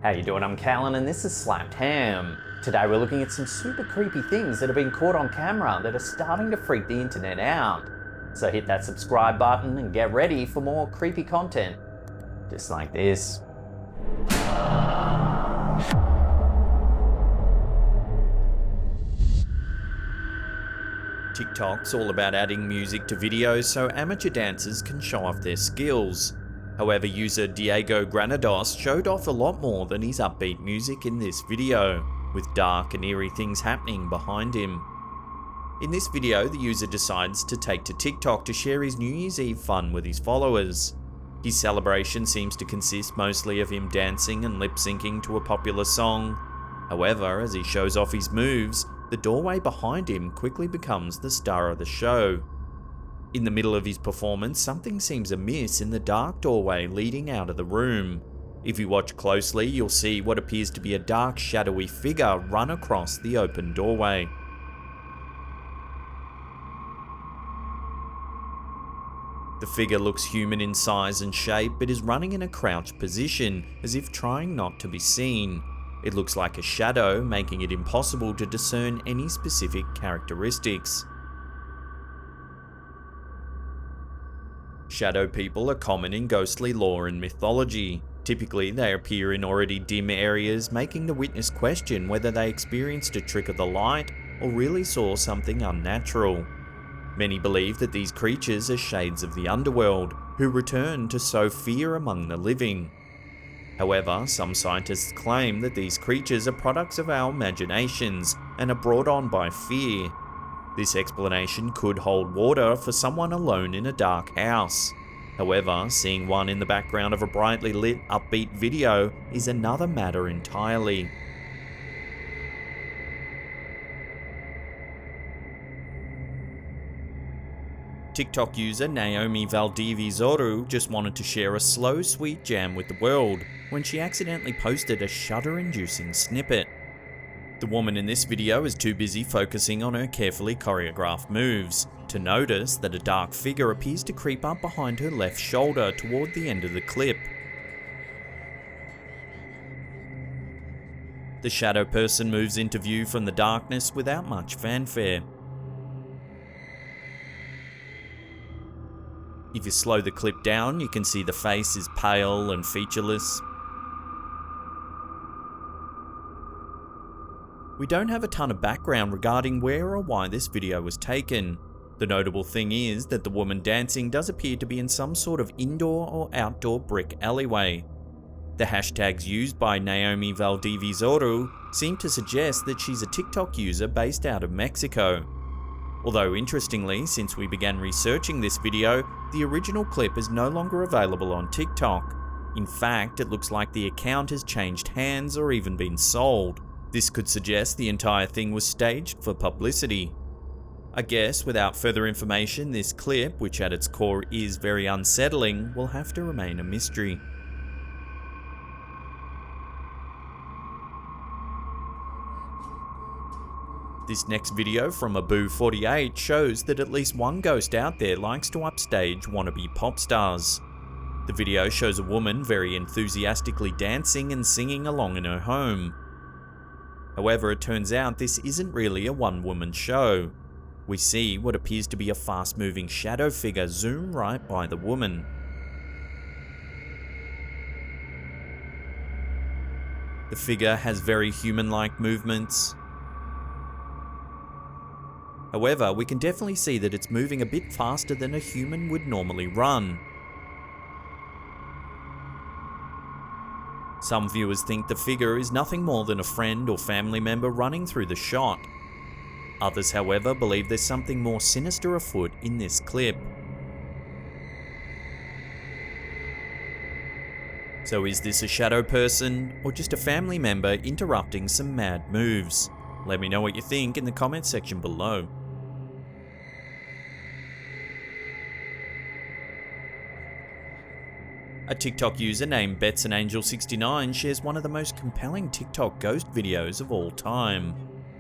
How you doing? I'm Callan and this is Slapped Ham. Today we're looking at some super creepy things that have been caught on camera that are starting to freak the internet out. So hit that subscribe button and get ready for more creepy content. Just like this. TikTok's all about adding music to videos so amateur dancers can show off their skills. However, user Diego Granados showed off a lot more than his upbeat music in this video, with dark and eerie things happening behind him. In this video, the user decides to take to TikTok to share his New Year's Eve fun with his followers. His celebration seems to consist mostly of him dancing and lip-syncing to a popular song. However, as he shows off his moves, the doorway behind him quickly becomes the star of the show. In the middle of his performance, something seems amiss in the dark doorway leading out of the room. If you watch closely, you'll see what appears to be a dark, shadowy figure run across the open doorway. The figure looks human in size and shape, but is running in a crouched position, as if trying not to be seen. It looks like a shadow, making it impossible to discern any specific characteristics. Shadow people are common in ghostly lore and mythology. Typically, they appear in already dim areas, making the witness question whether they experienced a trick of the light or really saw something unnatural. Many believe that these creatures are shades of the underworld, who return to sow fear among the living. However, some scientists claim that these creatures are products of our imaginations and are brought on by fear. This explanation could hold water for someone alone in a dark house. However, seeing one in the background of a brightly lit, upbeat video is another matter entirely. TikTok user Naomi Valdivizoru just wanted to share a slow, sweet jam with the world when she accidentally posted a shudder-inducing snippet. The woman in this video is too busy focusing on her carefully choreographed moves to notice that a dark figure appears to creep up behind her left shoulder toward the end of the clip. The shadow person moves into view from the darkness without much fanfare. If you slow the clip down, you can see the face is pale and featureless. We don't have a ton of background regarding where or why this video was taken. The notable thing is that the woman dancing does appear to be in some sort of indoor or outdoor brick alleyway. The hashtags used by Naomi Valdivizoru seem to suggest that she's a TikTok user based out of Mexico. Although interestingly, since we began researching this video, the original clip is no longer available on TikTok. In fact, it looks like the account has changed hands or even been sold. This could suggest the entire thing was staged for publicity. I guess without further information, this clip, which at its core is very unsettling, will have to remain a mystery. This next video from Abu48 shows that at least one ghost out there likes to upstage wannabe pop stars. The video shows a woman very enthusiastically dancing and singing along in her home. However, it turns out this isn't really a one-woman show. We see what appears to be a fast-moving shadow figure zoom right by the woman. The figure has very human-like movements. However, we can definitely see that it's moving a bit faster than a human would normally run. Some viewers think the figure is nothing more than a friend or family member running through the shot. Others, however, believe there's something more sinister afoot in this clip. So is this a shadow person, or just a family member interrupting some mad moves? Let me know what you think in the comments section below. A TikTok user named BetsAnAngel69 shares one of the most compelling TikTok ghost videos of all time.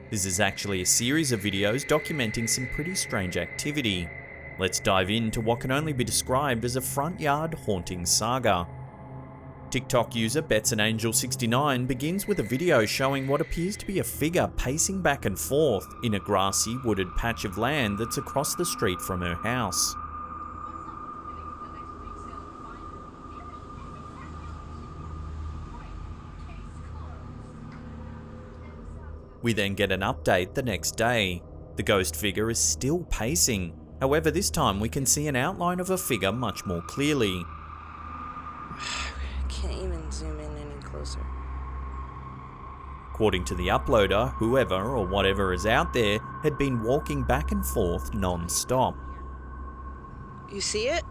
This is actually a series of videos documenting some pretty strange activity. Let's dive into what can only be described as a front yard haunting saga. TikTok user BetsAnAngel69 begins with a video showing what appears to be a figure pacing back and forth in a grassy, wooded patch of land that's across the street from her house. We then get an update the next day. The ghost figure is still pacing. However, this time we can see an outline of a figure much more clearly. Can't even zoom in any closer. According to the uploader, whoever or whatever is out there had been walking back and forth non-stop. You see it?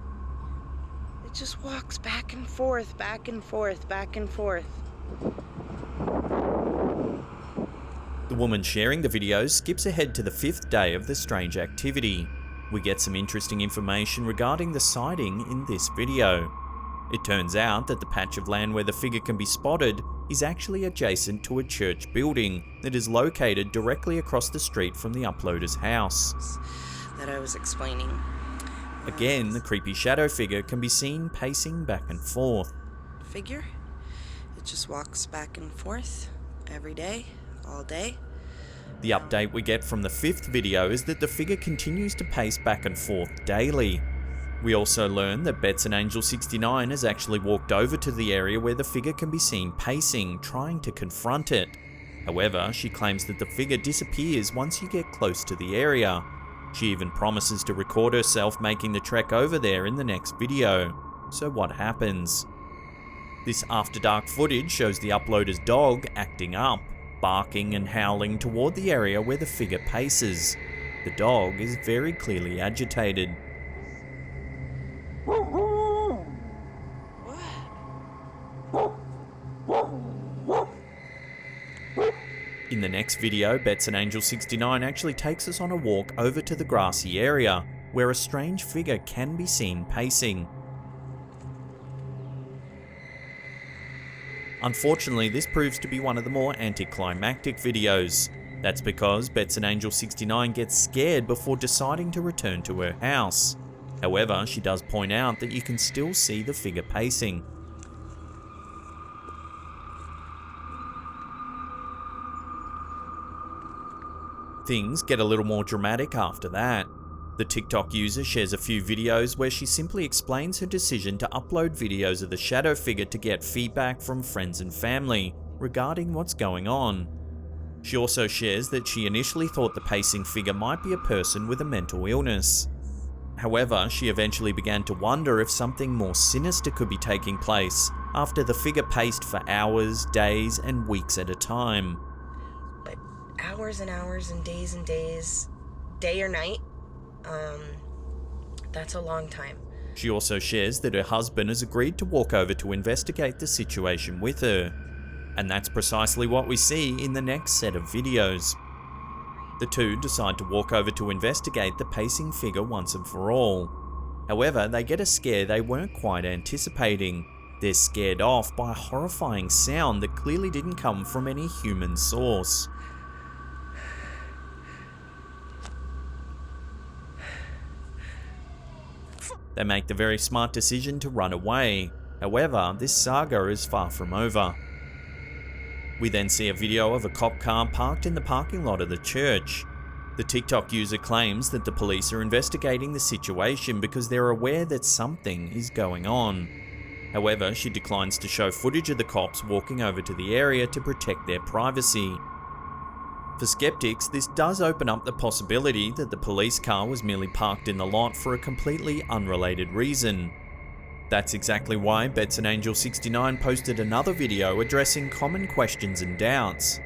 It just walks back and forth, back and forth, back and forth. The woman sharing the video skips ahead to the 5th day of the strange activity. We get some interesting information regarding the sighting in this video. It turns out that the patch of land where the figure can be spotted is actually adjacent to a church building that is located directly across the street from the uploader's house. That I was explaining. Again, the creepy shadow figure can be seen pacing back and forth. Figure? It just walks back and forth every day, all day. The update we get from the 5th video is that the figure continues to pace back and forth daily. We also learn that BetsAnAngel69 has actually walked over to the area where the figure can be seen pacing, trying to confront it. However, she claims that the figure disappears once you get close to the area. She even promises to record herself making the trek over there in the next video. So what happens? This after dark footage shows the uploader's dog acting up, barking and howling toward the area where the figure paces. The dog is very clearly agitated. In the next video, BetsAnAngel69 actually takes us on a walk over to the grassy area, where a strange figure can be seen pacing. Unfortunately, this proves to be one of the more anticlimactic videos. That's because BetsAnAngel69 gets scared before deciding to return to her house. However, she does point out that you can still see the figure pacing. Things get a little more dramatic after that. The TikTok user shares a few videos where she simply explains her decision to upload videos of the shadow figure to get feedback from friends and family regarding what's going on. She also shares that she initially thought the pacing figure might be a person with a mental illness. However, she eventually began to wonder if something more sinister could be taking place after the figure paced for hours, days, and weeks at a time. But hours and hours and days, day or night, that's a long time. She also shares that her husband has agreed to walk over to investigate the situation with her. And that's precisely what we see in the next set of videos. The two decide to walk over to investigate the pacing figure once and for all. However, they get a scare they weren't quite anticipating. They're scared off by a horrifying sound that clearly didn't come from any human source. They make the very smart decision to run away. However, this saga is far from over. We then see a video of a cop car parked in the parking lot of the church. The TikTok user claims that the police are investigating the situation because they're aware that something is going on. However, she declines to show footage of the cops walking over to the area to protect their privacy. For skeptics, this does open up the possibility that the police car was merely parked in the lot for a completely unrelated reason. That's exactly why BetsAnAngel69 posted another video addressing common questions and doubts.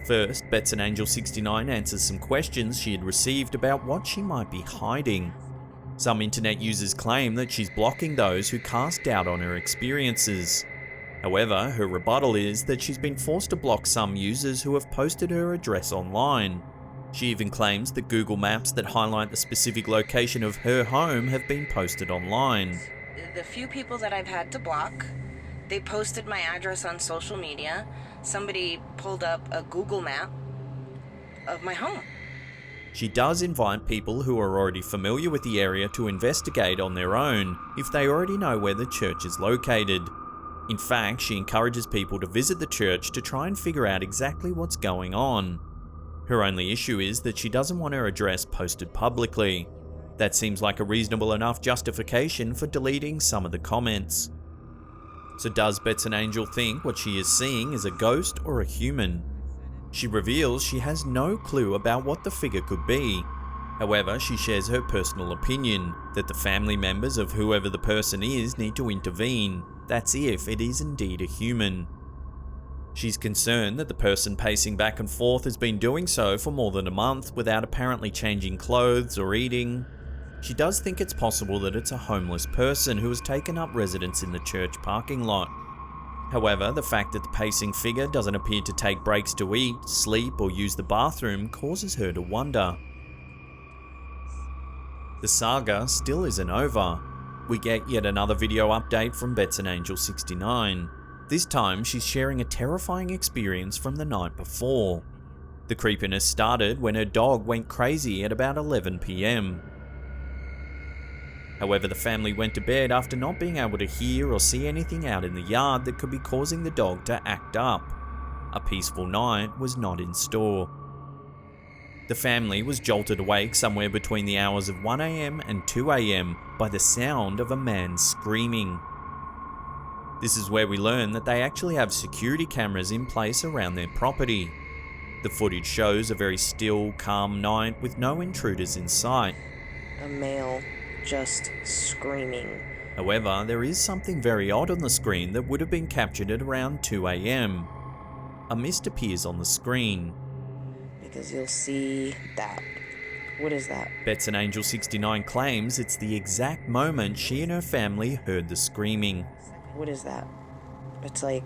First, BetsAnAngel69 answers some questions she had received about what she might be hiding. Some internet users claim that she's blocking those who cast doubt on her experiences. However, her rebuttal is that she's been forced to block some users who have posted her address online. She even claims that Google Maps that highlight the specific location of her home have been posted online. The few people that I've had to block, they posted my address on social media. Somebody pulled up a Google map of my home. She does invite people who are already familiar with the area to investigate on their own if they already know where the church is located. In fact, she encourages people to visit the church to try and figure out exactly what's going on. Her only issue is that she doesn't want her address posted publicly. That seems like a reasonable enough justification for deleting some of the comments. So does Bets an Angel think what she is seeing is a ghost or a human? She reveals she has no clue about what the figure could be. However, she shares her personal opinion that the family members of whoever the person is need to intervene. That's if it is indeed a human. She's concerned that the person pacing back and forth has been doing so for more than a month without apparently changing clothes or eating. She does think it's possible that it's a homeless person who has taken up residence in the church parking lot. However, the fact that the pacing figure doesn't appear to take breaks to eat, sleep, or use the bathroom causes her to wonder. The saga still isn't over. We get yet another video update from Bets an Angel 69. This time, she's sharing a terrifying experience from the night before. The creepiness started when her dog went crazy at about 11 PM. However, the family went to bed after not being able to hear or see anything out in the yard that could be causing the dog to act up. A peaceful night was not in store. The family was jolted awake somewhere between the hours of 1 AM and 2 AM by the sound of a man screaming. This is where we learn that they actually have security cameras in place around their property. The footage shows a very still, calm night with no intruders in sight. A male just screaming. However, there is something very odd on the screen that would have been captured at around 2 AM. A mist appears on the screen. Because you'll see that. What is that? Bets an Angel 69 claims it's the exact moment she and her family heard the screaming. What is that? It's like...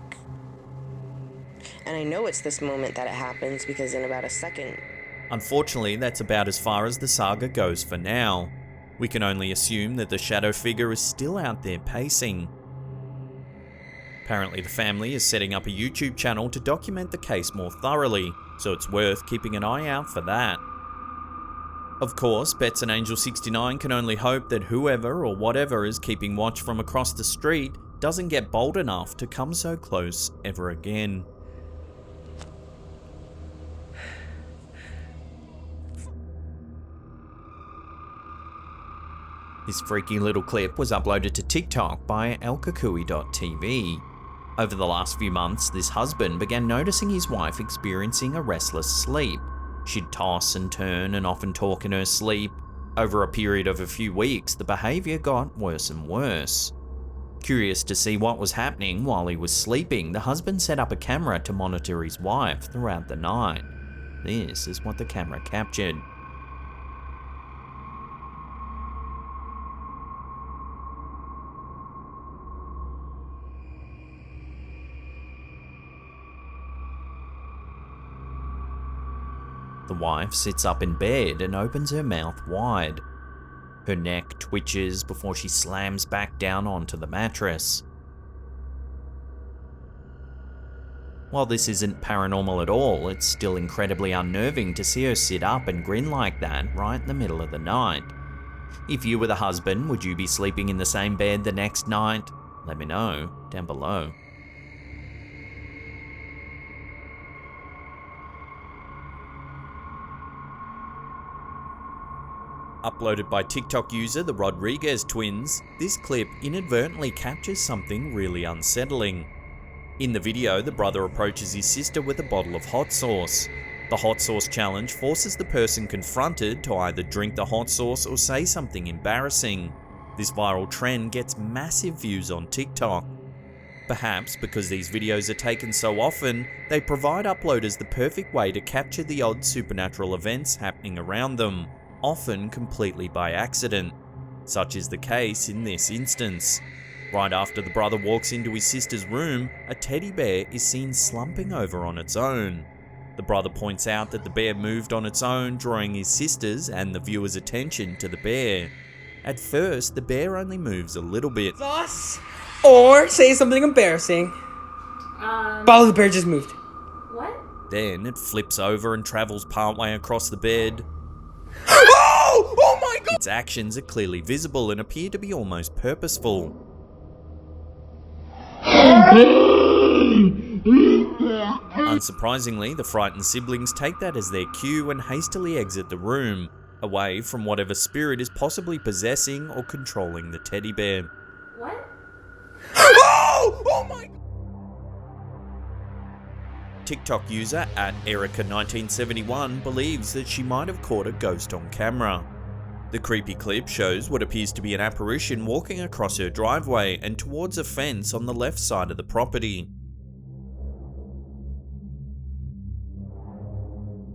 And I know it's this moment that it happens because in about a second... Unfortunately, that's about as far as the saga goes for now. We can only assume that the shadow figure is still out there pacing. Apparently the family is setting up a YouTube channel to document the case more thoroughly, so it's worth keeping an eye out for that. Of course, Bets an Angel 69 can only hope that whoever or whatever is keeping watch from across the street doesn't get bold enough to come so close ever again. This freaky little clip was uploaded to TikTok by elkakui.tv. Over the last few months, this husband began noticing his wife experiencing a restless sleep. She'd toss and turn and often talk in her sleep. Over a period of a few weeks, the behaviour got worse and worse. Curious to see what was happening while he was sleeping, the husband set up a camera to monitor his wife throughout the night. This is what the camera captured. The wife sits up in bed and opens her mouth wide. Her neck twitches before she slams back down onto the mattress. While this isn't paranormal at all, it's still incredibly unnerving to see her sit up and grin like that right in the middle of the night. If you were the husband, would you be sleeping in the same bed the next night? Let me know down below. Uploaded by TikTok user the Rodriguez twins, this clip inadvertently captures something really unsettling. In the video, the brother approaches his sister with a bottle of hot sauce. The hot sauce challenge forces the person confronted to either drink the hot sauce or say something embarrassing. This viral trend gets massive views on TikTok. Perhaps because these videos are taken so often, they provide uploaders the perfect way to capture the odd supernatural events happening around them, often completely by accident. Such is the case in this instance. Right after the brother walks into his sister's room, a teddy bear is seen slumping over on its own. The brother points out that the bear moved on its own, drawing his sister's and the viewer's attention to the bear. At first, the bear only moves a little bit. Sauce or say something embarrassing. Oh, the bear just moved. What? Then it flips over and travels partway across the bed. Oh my god! Its actions are clearly visible and appear to be almost purposeful. Unsurprisingly, the frightened siblings take that as their cue and hastily exit the room, away from whatever spirit is possibly possessing or controlling the teddy bear. What? Oh my! TikTok user @Erica1971 believes that she might have caught a ghost on camera. The creepy clip shows what appears to be an apparition walking across her driveway and towards a fence on the left side of the property.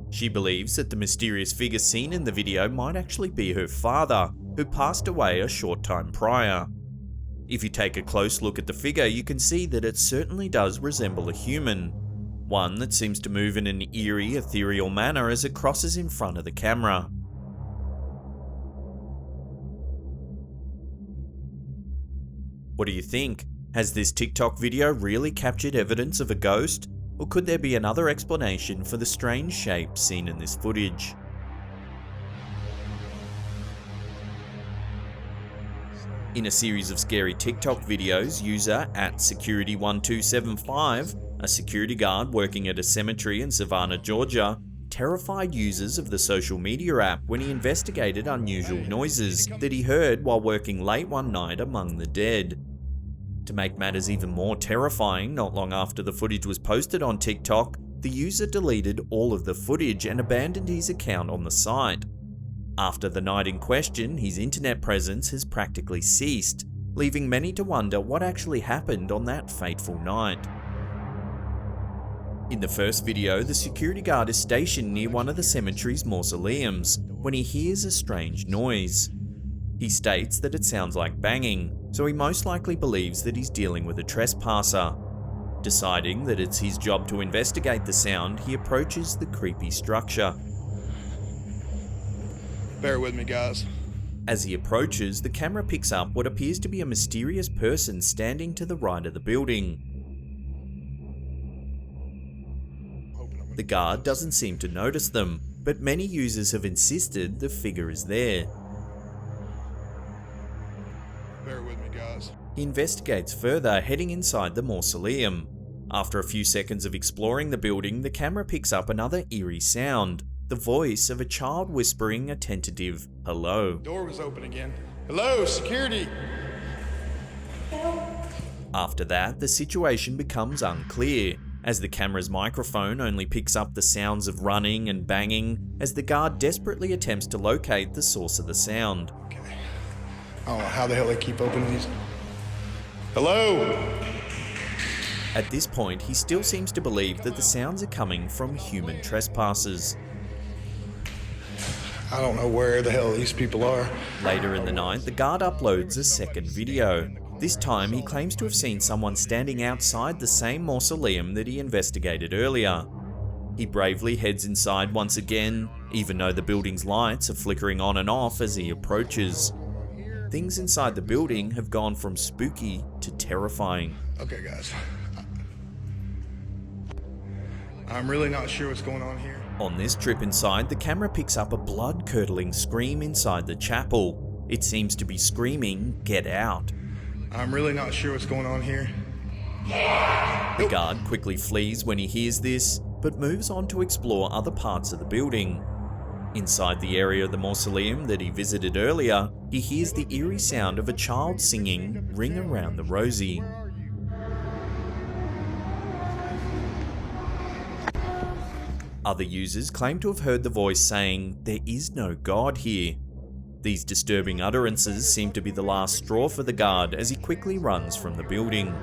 She believes that the mysterious figure seen in the video might actually be her father, who passed away a short time prior. If you take a close look at the figure, you can see that it certainly does resemble a human, one that seems to move in an eerie, ethereal manner as it crosses in front of the camera. What do you think? Has this TikTok video really captured evidence of a ghost? Or could there be another explanation for the strange shape seen in this footage? In a series of scary TikTok videos, user @security1275, a security guard working at a cemetery in Savannah, Georgia, terrified users of the social media app when he investigated unusual noises that he heard while working late one night among the dead. To make matters even more terrifying, not long after the footage was posted on TikTok, the user deleted all of the footage and abandoned his account on the site. After the night in question, his internet presence has practically ceased, leaving many to wonder what actually happened on that fateful night. In the first video, the security guard is stationed near one of the cemetery's mausoleums when he hears a strange noise. He states that it sounds like banging, so he most likely believes that he's dealing with a trespasser. Deciding that it's his job to investigate the sound, he approaches the creepy structure. Bear with me, guys. As he approaches, the camera picks up what appears to be a mysterious person standing to the right of the building. The guard doesn't seem to notice them, but many users have insisted the figure is there. Bear with me, guys. He investigates further, heading inside the mausoleum. After a few seconds of exploring the building, the camera picks up another eerie sound, the voice of a child whispering a tentative hello. Door was open again. Hello, security. After that, the situation becomes unclear, as the camera's microphone only picks up the sounds of running and banging as the guard desperately attempts to locate the source of the sound. Okay. I don't know how the hell they keep opening these. Hello? At this point, he still seems to believe that the sounds are coming from human trespassers. I don't know where the hell these people are. Later in the night, the guard uploads a second video. This time, he claims to have seen someone standing outside the same mausoleum that he investigated earlier. He bravely heads inside once again, even though the building's lights are flickering on and off as he approaches. Things inside the building have gone from spooky to terrifying. Okay, guys. I'm really not sure what's going on here. On this trip inside, the camera picks up a blood-curdling scream inside the chapel. It seems to be screaming, "Get out." I'm really not sure what's going on here. The guard quickly flees when he hears this, but moves on to explore other parts of the building. Inside the area of the mausoleum that he visited earlier, he hears the eerie sound of a child singing "Ring Around the Rosie." Other users claim to have heard the voice saying, "There is no God here." These disturbing utterances seem to be the last straw for the guard as he quickly runs from the building.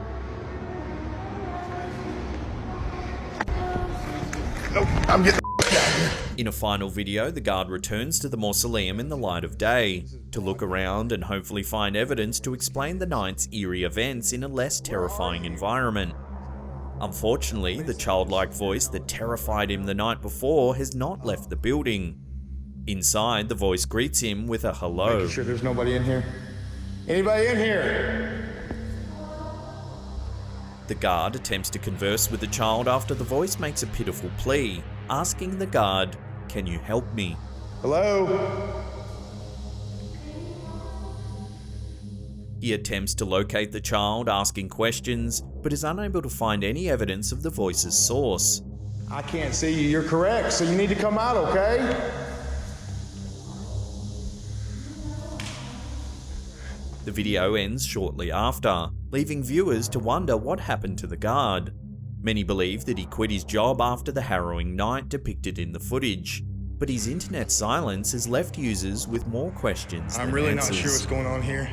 Oh, I'm getting out here. In a final video, the guard returns to the mausoleum in the light of day, to look around and hopefully find evidence to explain the night's eerie events in a less terrifying environment. Unfortunately, the childlike voice that terrified him the night before has not left the building. Inside, the voice greets him with a hello. Making sure there's nobody in here. Anybody in here? The guard attempts to converse with the child after the voice makes a pitiful plea, asking the guard, "Can you help me?" Hello? He attempts to locate the child, asking questions, but is unable to find any evidence of the voice's source. I can't see you. You're correct, so you need to come out, okay? The video ends shortly after, leaving viewers to wonder what happened to the guard. Many believe that he quit his job after the harrowing night depicted in the footage, but his internet silence has left users with more questions than I'm really answers. not sure what's going on here.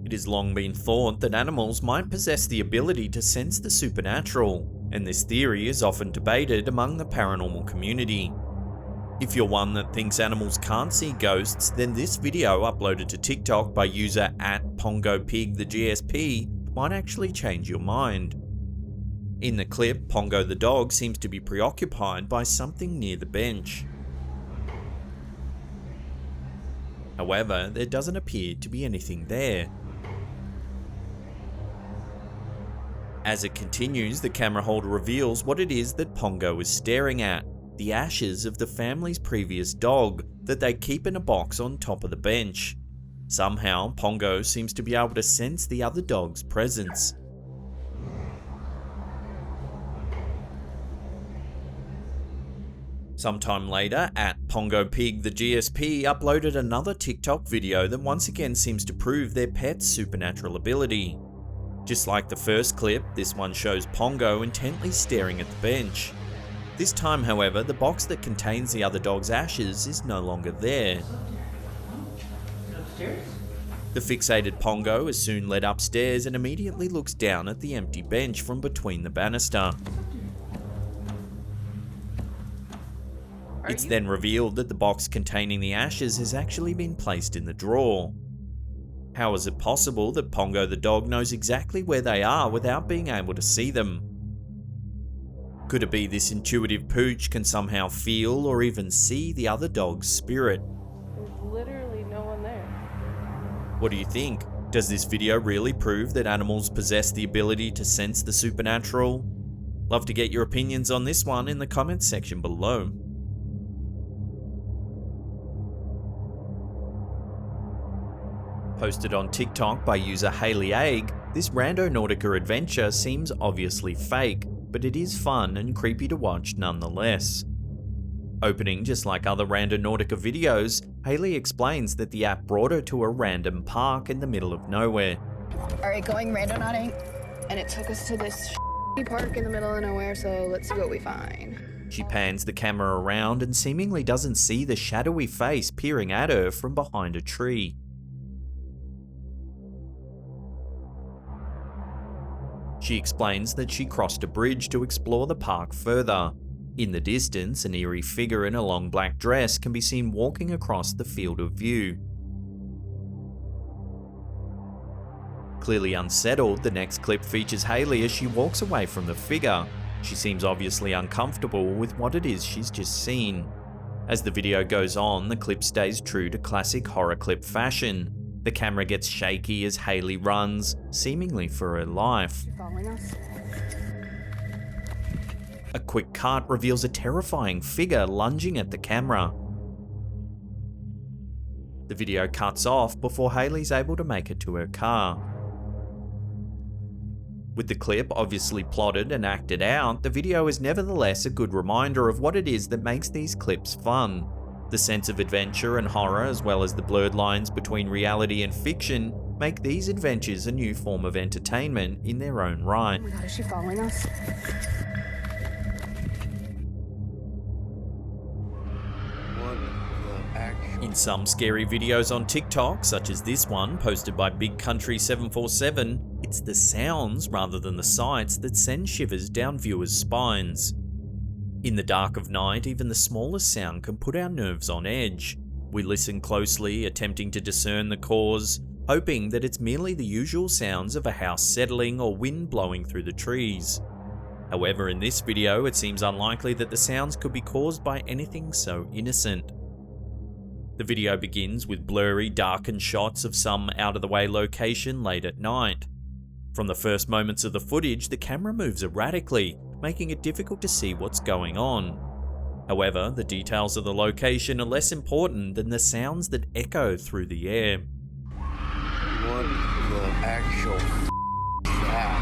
It has long been thought that animals might possess the ability to sense the supernatural, and this theory is often debated among the paranormal community. If you're one that thinks animals can't see ghosts, then this video uploaded to TikTok by user @PongoPigTheGSP might actually change your mind. In the clip, Pongo the dog seems to be preoccupied by something near the bench. However, there doesn't appear to be anything there. As it continues, the camera holder reveals what it is that Pongo is staring at: the ashes of the family's previous dog that they keep in a box on top of the bench. Somehow, Pongo seems to be able to sense the other dog's presence. Sometime later, @PongoPigTheGSP uploaded another TikTok video that once again seems to prove their pet's supernatural ability. Just like the first clip, this one shows Pongo intently staring at the bench. This time, however, the box that contains the other dog's ashes is no longer there. The fixated Pongo is soon led upstairs and immediately looks down at the empty bench from between the banister. It's then revealed that the box containing the ashes has actually been placed in the drawer. How is it possible that Pongo the dog knows exactly where they are without being able to see them? Could it be this intuitive pooch can somehow feel or even see the other dog's spirit? There's literally no one there. What do you think? Does this video really prove that animals possess the ability to sense the supernatural? Love to get your opinions on this one in the comments section below. Posted on TikTok by user Haley Egg, this Randonautica adventure seems obviously fake, but it is fun and creepy to watch nonetheless. Opening just like other Randonautica videos, Haley explains that the app brought her to a random park in the middle of nowhere. Alright, going randonauting, and it took us to this park in the middle of nowhere, so let's see what we find. She pans the camera around and seemingly doesn't see the shadowy face peering at her from behind a tree. She explains that she crossed a bridge to explore the park further. In the distance, an eerie figure in a long black dress can be seen walking across the field of view. Clearly unsettled, the next clip features Haley as she walks away from the figure. She seems obviously uncomfortable with what it is she's just seen. As the video goes on, the clip stays true to classic horror clip fashion. The camera gets shaky as Haley runs, seemingly for her life. Following us? A quick cut reveals a terrifying figure lunging at the camera. The video cuts off before Haley's able to make it to her car. With the clip obviously plotted and acted out, the video is nevertheless a good reminder of what it is that makes these clips fun. The sense of adventure and horror, as well as the blurred lines between reality and fiction, make these adventures a new form of entertainment in their own right. Oh my god, is she following us? In some scary videos on TikTok, such as this one posted by Big Country 747, it's the sounds rather than the sights that send shivers down viewers' spines. In the dark of night, even the smallest sound can put our nerves on edge. We listen closely, attempting to discern the cause, hoping that it's merely the usual sounds of a house settling or wind blowing through the trees. However, in this video, it seems unlikely that the sounds could be caused by anything so innocent. The video begins with blurry, darkened shots of some out-of-the-way location late at night. From the first moments of the footage, the camera moves erratically, making it difficult to see what's going on. However, the details of the location are less important than the sounds that echo through the air. What the actual that?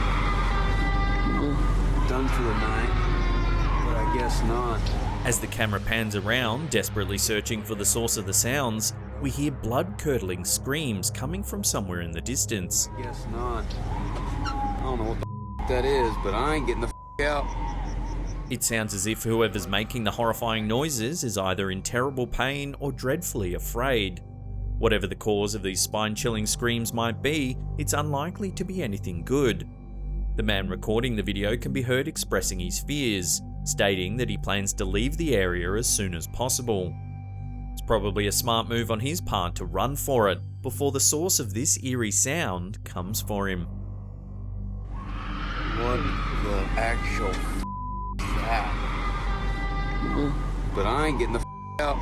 Done for the night, but I guess not. As the camera pans around, desperately searching for the source of the sounds, we hear blood-curdling screams coming from somewhere in the distance. Guess not. I don't know what the that is, but I ain't getting the out. It sounds as if whoever's making the horrifying noises is either in terrible pain or dreadfully afraid. Whatever the cause of these spine-chilling screams might be, it's unlikely to be anything good. The man recording the video can be heard expressing his fears, stating that he plans to leave the area as soon as possible. It's probably a smart move on his part to run for it before the source of this eerie sound comes for him. What the actual that? But I ain't getting the out.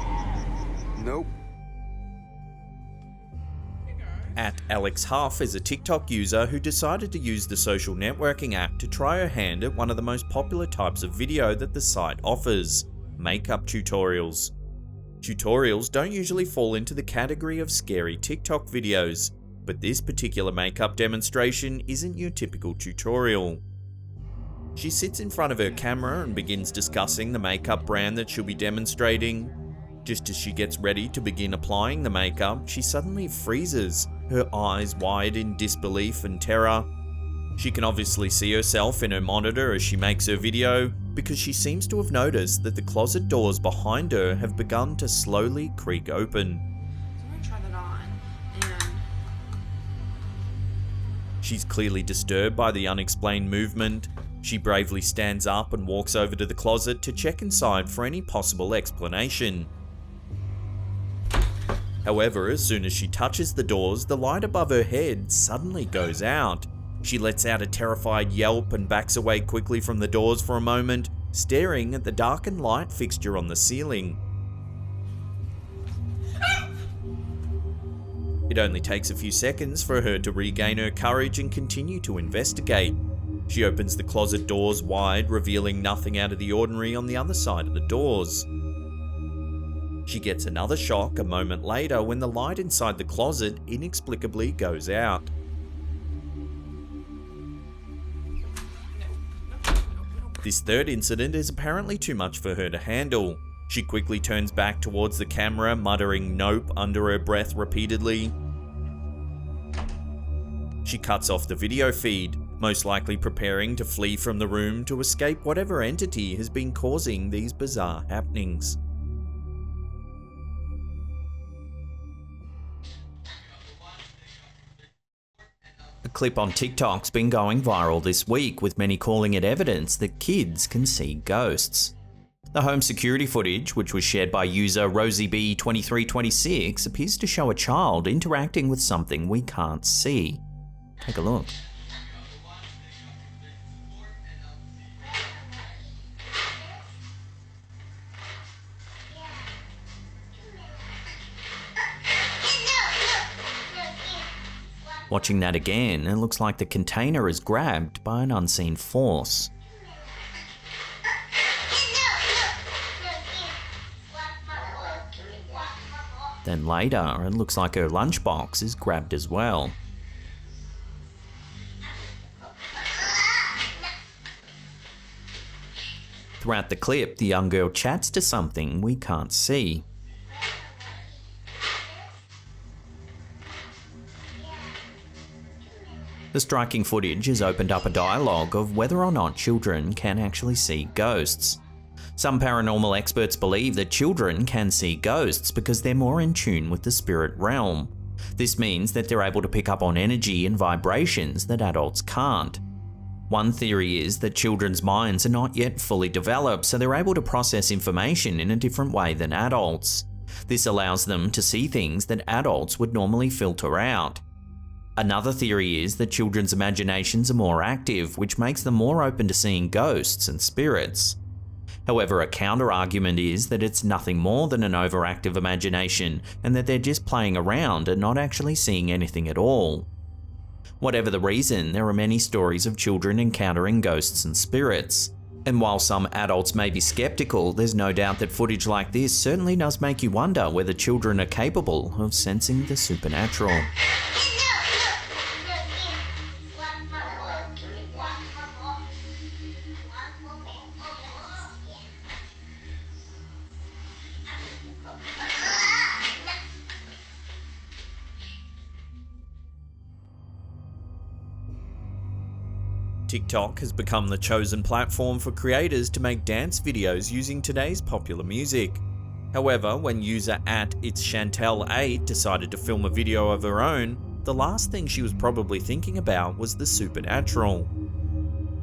Nope. At Alex Huff is a TikTok user who decided to use the social networking app to try her hand at one of the most popular types of video that the site offers: makeup tutorials. Tutorials don't usually fall into the category of scary TikTok videos, but this particular makeup demonstration isn't your typical tutorial. She sits in front of her camera and begins discussing the makeup brand that she'll be demonstrating. Just as she gets ready to begin applying the makeup, she suddenly freezes, her eyes wide in disbelief and terror. She can obviously see herself in her monitor as she makes her video, because she seems to have noticed that the closet doors behind her have begun to slowly creak open. So I'm gonna try that on, and She's clearly disturbed by the unexplained movement. She bravely stands up and walks over to the closet to check inside for any possible explanation. However, as soon as she touches the doors, the light above her head suddenly goes out. She lets out a terrified yelp and backs away quickly from the doors for a moment, staring at the darkened light fixture on the ceiling. It only takes a few seconds for her to regain her courage and continue to investigate. She opens the closet doors wide, revealing nothing out of the ordinary on the other side of the doors. She gets another shock a moment later when the light inside the closet inexplicably goes out. This third incident is apparently too much for her to handle. She quickly turns back towards the camera, muttering "nope" under her breath repeatedly. She cuts off the video feed, most likely preparing to flee from the room to escape whatever entity has been causing these bizarre happenings. A clip on TikTok's been going viral this week, with many calling it evidence that kids can see ghosts. The home security footage, which was shared by user RosieB2326, appears to show a child interacting with something we can't see. Take a look. Watching that again, it looks like the container is grabbed by an unseen force. Then later, it looks like her lunchbox is grabbed as well. Throughout the clip, the young girl chats to something we can't see. The striking footage has opened up a dialogue of whether or not children can actually see ghosts. Some paranormal experts believe that children can see ghosts because they're more in tune with the spirit realm. This means that they're able to pick up on energy and vibrations that adults can't. One theory is that children's minds are not yet fully developed, so they're able to process information in a different way than adults. This allows them to see things that adults would normally filter out. Another theory is that children's imaginations are more active, which makes them more open to seeing ghosts and spirits. However, a counter-argument is that it's nothing more than an overactive imagination, and that they're just playing around and not actually seeing anything at all. Whatever the reason, there are many stories of children encountering ghosts and spirits. And while some adults may be skeptical, there's no doubt that footage like this certainly does make you wonder whether children are capable of sensing the supernatural. TikTok has become the chosen platform for creators to make dance videos using today's popular music. However, when user @itschantel8 decided to film a video of her own, the last thing she was probably thinking about was the supernatural.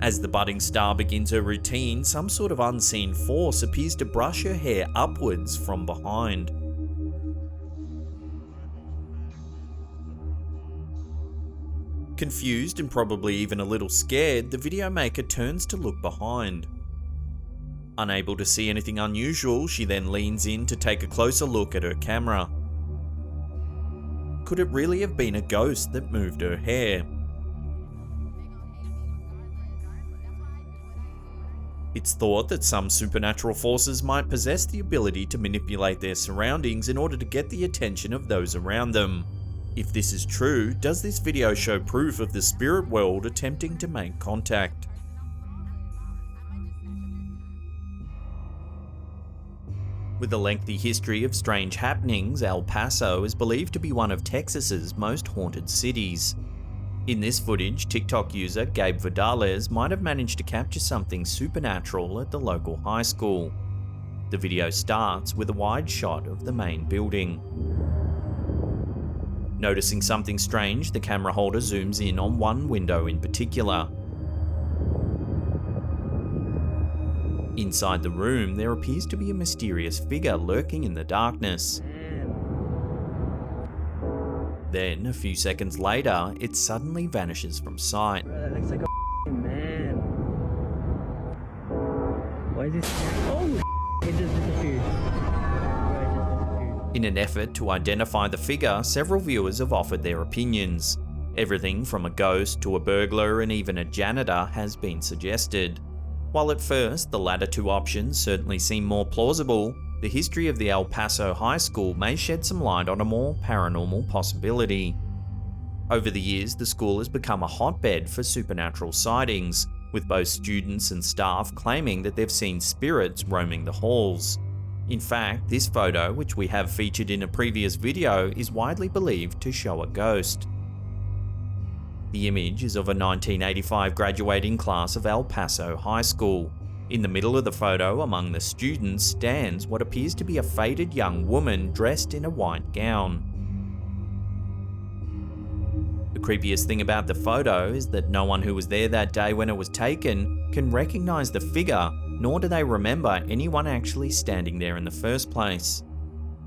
As the budding star begins her routine, some sort of unseen force appears to brush her hair upwards from behind. Confused and probably even a little scared, the video maker turns to look behind. Unable to see anything unusual, she then leans in to take a closer look at her camera. Could it really have been a ghost that moved her hair? It's thought that some supernatural forces might possess the ability to manipulate their surroundings in order to get the attention of those around them. If this is true, does this video show proof of the spirit world attempting to make contact? With a lengthy history of strange happenings, El Paso is believed to be one of Texas's most haunted cities. In this footage, TikTok user Gabe Vidales might have managed to capture something supernatural at the local high school. The video starts with a wide shot of the main building. Noticing something strange, the camera holder zooms in on one window in particular. Inside the room, there appears to be a mysterious figure lurking in the darkness. Then, a few seconds later, it suddenly vanishes from sight. Bro, that looks like a man. Why is this? Oh, it just disappeared. In an effort to identify the figure, several viewers have offered their opinions. Everything from a ghost to a burglar and even a janitor has been suggested. While at first the latter two options certainly seem more plausible, the history of the El Paso High School may shed some light on a more paranormal possibility. Over the years, the school has become a hotbed for supernatural sightings, with both students and staff claiming that they've seen spirits roaming the halls. In fact, this photo, which we have featured in a previous video, is widely believed to show a ghost. The image is of a 1985 graduating class of El Paso High School. In the middle of the photo, among the students, stands what appears to be a faded young woman dressed in a white gown. The creepiest thing about the photo is that no one who was there that day when it was taken can recognize the figure, nor do they remember anyone actually standing there in the first place.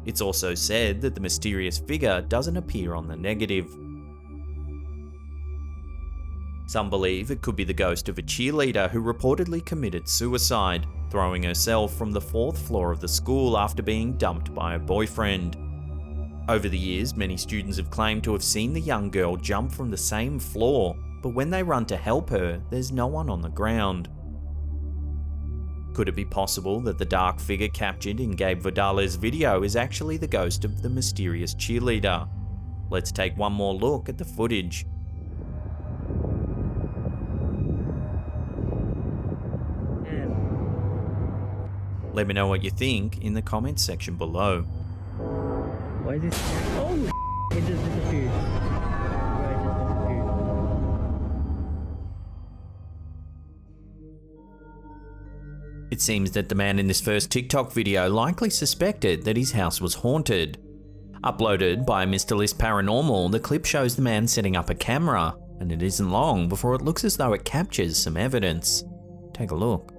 It's also said that the mysterious figure doesn't appear on the negative. Some believe it could be the ghost of a cheerleader who reportedly committed suicide, throwing herself from the 4th floor of the school after being dumped by her boyfriend. Over the years, many students have claimed to have seen the young girl jump from the same floor, but when they run to help her, there's no one on the ground. Could it be possible that the dark figure captured in Gabe Vidales' video is actually the ghost of the mysterious cheerleader? Let's take one more look at the footage. Let me know what you think in the comments section below. Why is this? Oh, it just disappeared. Bro, it just disappeared. It seems that the man in this first TikTok video likely suspected that his house was haunted. Uploaded by Mr. List Paranormal, the clip shows the man setting up a camera, and it isn't long before it looks as though it captures some evidence. Take a look.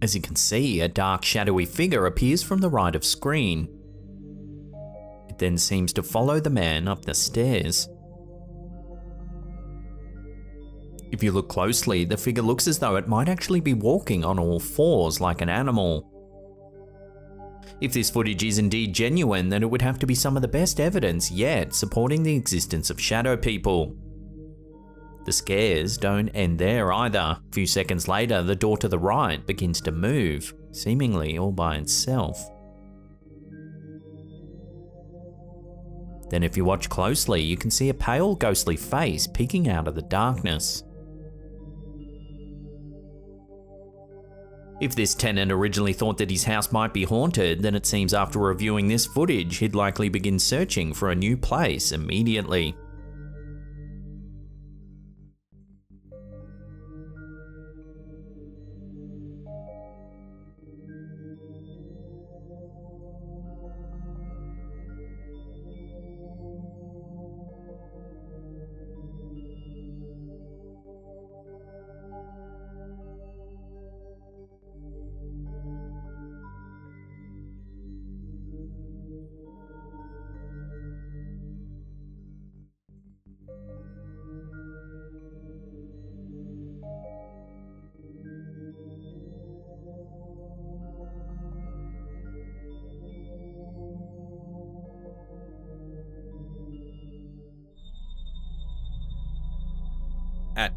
As you can see, a dark shadowy figure appears from the right of screen. It then seems to follow the man up the stairs. If you look closely, the figure looks as though it might actually be walking on all fours like an animal. If this footage is indeed genuine, then it would have to be some of the best evidence yet supporting the existence of shadow people. The scares don't end there either. A few seconds later, the door to the right begins to move, seemingly all by itself. Then if you watch closely, you can see a pale ghostly face peeking out of the darkness. If this tenant originally thought that his house might be haunted, then it seems after reviewing this footage, he'd likely begin searching for a new place immediately.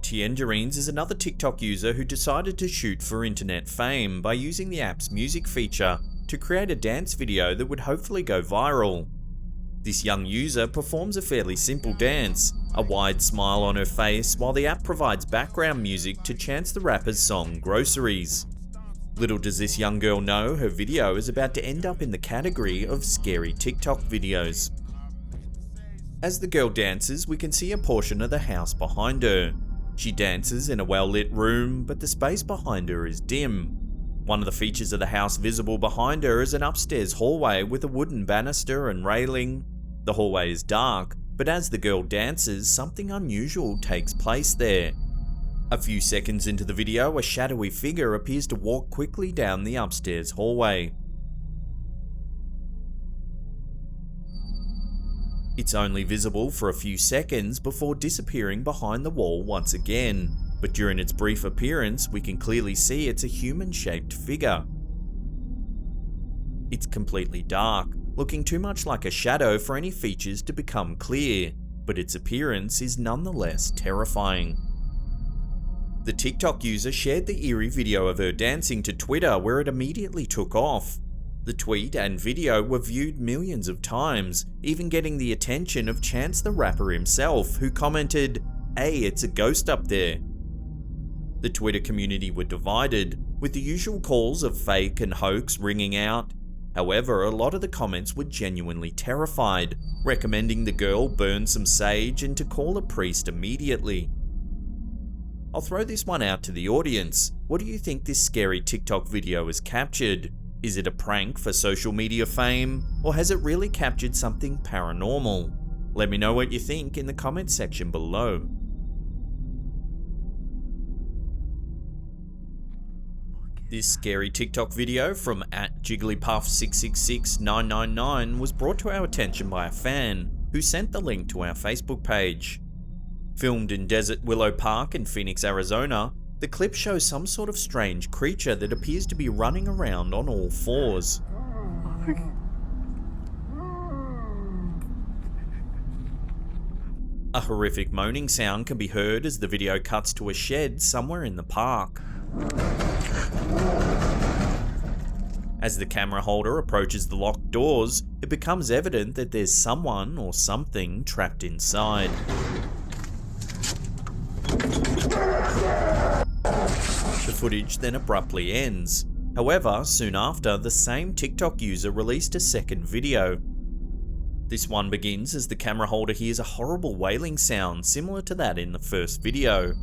@Tiengerines is another TikTok user who decided to shoot for internet fame by using the app's music feature to create a dance video that would hopefully go viral. This young user performs a fairly simple dance, a wide smile on her face, while the app provides background music to chance the rapper's song Groceries. Little does this young girl know her video is about to end up in the category of scary TikTok videos. As the girl dances, we can see a portion of the house behind her. She dances in a well-lit room, but the space behind her is dim. One of the features of the house visible behind her is an upstairs hallway with a wooden banister and railing. The hallway is dark, but as the girl dances, something unusual takes place there. A few seconds into the video, a shadowy figure appears to walk quickly down the upstairs hallway. It's only visible for a few seconds before disappearing behind the wall once again, but during its brief appearance, we can clearly see it's a human-shaped figure. It's completely dark, looking too much like a shadow for any features to become clear, but its appearance is nonetheless terrifying. The TikTok user shared the eerie video of her dancing to Twitter, where it immediately took off. The tweet and video were viewed millions of times, even getting the attention of Chance the Rapper himself, who commented, "Hey, it's a ghost up there." The Twitter community were divided, with the usual calls of fake and hoax ringing out. However, a lot of the comments were genuinely terrified, recommending the girl burn some sage and to call a priest immediately. I'll throw this one out to the audience. What do you think this scary TikTok video has captured? Is it a prank for social media fame, or has it really captured something paranormal? Let me know what you think in the comment section below. This scary TikTok video from @Jigglypuff666999 was brought to our attention by a fan who sent the link to our Facebook page. Filmed in Desert Willow Park in Phoenix, Arizona, the clip shows some sort of strange creature that appears to be running around on all fours. A horrific moaning sound can be heard as the video cuts to a shed somewhere in the park. As the camera holder approaches the locked doors, it becomes evident that there's someone or something trapped inside. The footage then abruptly ends. However, soon after, the same TikTok user released a second video. This one begins as the camera holder hears a horrible wailing sound similar to that in the first video.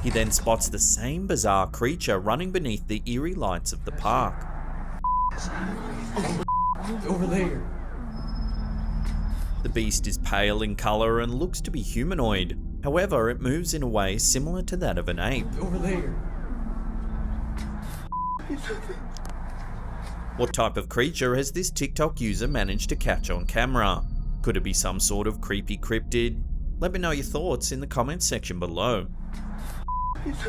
He then spots the same bizarre creature running beneath the eerie lights of the park. Over there. The beast is pale in colour and looks to be humanoid. However, it moves in a way similar to that of an ape. Over there. What type of creature has this TikTok user managed to catch on camera? Could it be some sort of creepy cryptid? Let me know your thoughts in the comments section below. Finally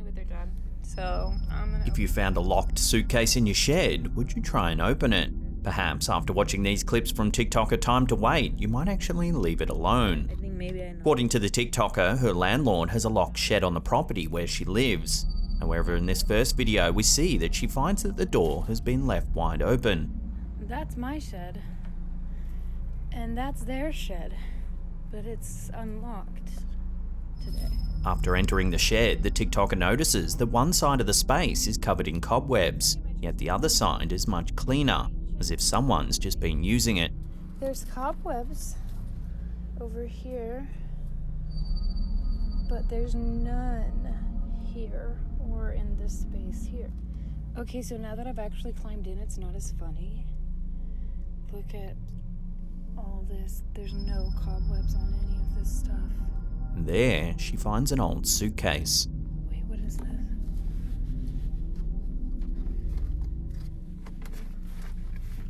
with their job. So I'm gonna. If you found a locked suitcase in your shed, would you try and open it? Perhaps after watching these clips from TikToker Time to Wait, you might actually leave it alone. I think maybe I know. According to the TikToker, her landlord has a locked shed on the property where she lives. However, in this first video, we see that she finds that the door has been left wide open. That's my shed. And that's their shed. But it's unlocked. today. After entering the shed, the TikToker notices that one side of the space is covered in cobwebs, yet the other side is much cleaner, as if someone's just been using it. There's cobwebs over here, but there's none here or in this space here. Okay, so now that I've actually climbed in, it's not as funny. Look at all this. There's no cobwebs on any of this stuff. There, she finds an old suitcase. Wait, what is this?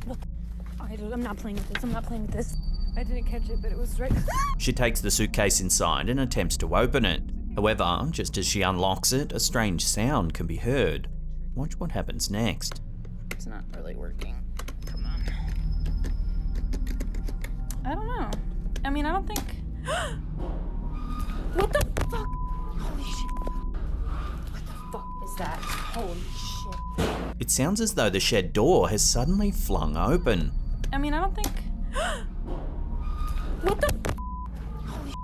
What the? I'm not playing with this. I'm not playing with this. I didn't catch it, but it was right. She takes the suitcase inside and attempts to open it. However, just as she unlocks it, a strange sound can be heard. Watch what happens next. It's not really working. Come on. I don't know. I mean, I don't think... What the fuck? Holy shit. What the fuck is that? Holy shit. It sounds as though the shed door has suddenly flung open. I mean, I don't think... What the... Holy shit.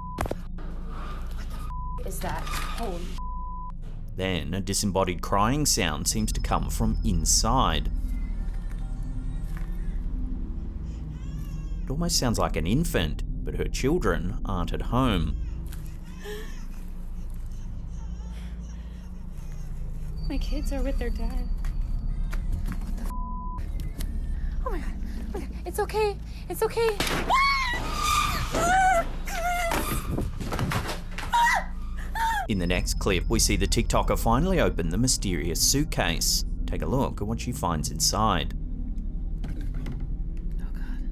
What the fuck is that? Holy shit. Then, a disembodied crying sound seems to come from inside. It almost sounds like an infant, but her children aren't at home. My kids are with their dad. What the f? Oh my god. Oh my god. It's okay. It's okay. In the next clip, we see the TikToker finally open the mysterious suitcase. Take a look at what she finds inside. Oh god.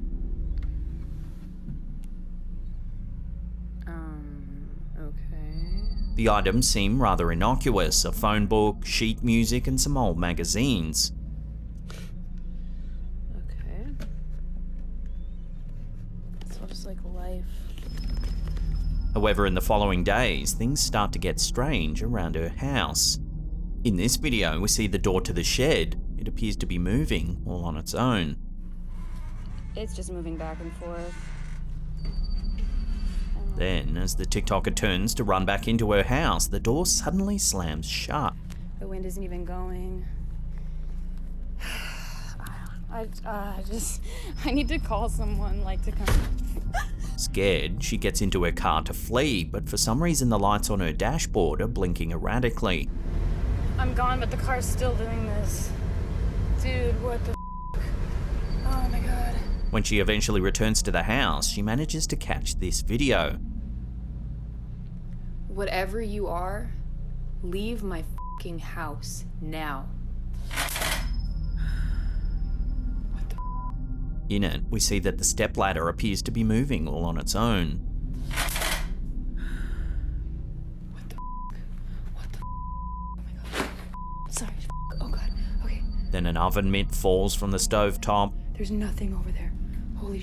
Okay. The items seem rather innocuous: a phone book, sheet music, and some old magazines. Okay. So just like life. However, in the following days, things start to get strange around her house. In this video, we see the door to the shed. It appears to be moving all on its own. It's just moving back and forth. Then, as the TikToker turns to run back into her house, the door suddenly slams shut. The wind isn't even going. I need to call someone, like, to come. Scared, she gets into her car to flee, but for some reason the lights on her dashboard are blinking erratically. I'm gone, but the car's still doing this. Dude, what the f***? Oh my god. When she eventually returns to the house, she manages to catch this video. Whatever you are, leave my f***ing house now. In it, we see that the stepladder appears to be moving all on its own. What the f***? What the f***? Oh my god. Sorry, f***. Oh god. Okay. Then an oven mitt falls from the stovetop. There's nothing over there. Holy